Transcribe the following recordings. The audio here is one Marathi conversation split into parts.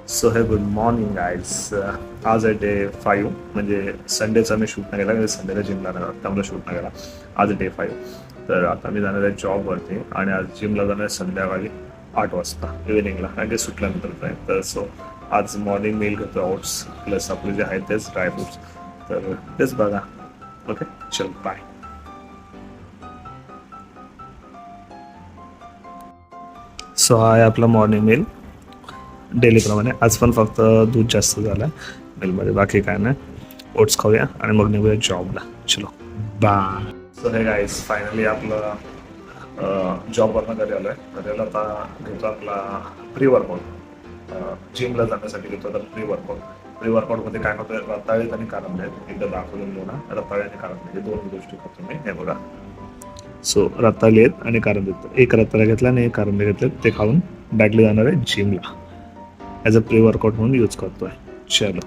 सो हे गुड मॉर्निंग गाईज. आज आहे डे 5 म्हणजे संडेचा मी शूट नाही केला म्हणजे संडेला जिमला नाही जात त्यामुळे शूट नाही केला. आज डे 5. तर आता मी जाणार आहे जॉबवरती आणि आज जिमला जाणार आहे संध्याकाळी 8 वाजता इव्हिनिंगला कारण की सुटल्यानंतर टाईम. तर सो आज मॉर्निंग मील घेतो ओट्स प्लस आपले जे आहेत तेच ड्रायफ्रुट्स. तर तेच बघा. ओके चल बाय. सो हा आहे आपला मॉर्निंग मील डेलीप्रमाणे. आज पण फक्त दूध जास्त झालं मिलमध्ये, बाकी काय नाही. ओट्स खाऊया आणि मग निघूया जॉबला. चलो बाय. सो हे गाईज फायनली आपलं जॉबवरनं घरी आलो आहे. घरी आलो आता घेतो आपला प्री वर्कआउट. जिमला जाण्यासाठी घेतो तर प्री वर्कआउटमध्ये काय होतं, रताळीत आणि कारंबे आहेत. एकदा दाखवून देऊ ना, रताळी आणि कारंबे हे दोन गोष्टी करतो मी. हे बघा. सो रताळी आहेत आणि कारंबे आहेत. एक रताळा घेतला आणि एक कारंबे घेतले, ते खाऊन डायरेक्टली जाणार आहे जिमला. ॲज अ प्री वर्कआउट म्हणून यूज करतोय. चलो.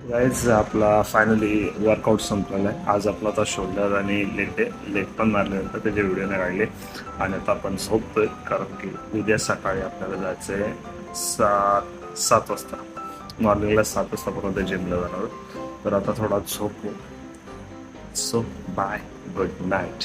गाईज आपला फायनली वर्कआउट संपलेला आहे. आज आपला आता शोल्डर आणि लेग पण मारले नंतर त्याचे व्हिडिओ नाही काढले. आणि आता आपण झोपतोय कारण की उद्या सकाळी आपल्याला जायचं आहे 7 वाजता. मॉर्निंगला 7 वाजतापर्यंत जिमला जाणार. तर आता थोडा झोपू. So bye, good night.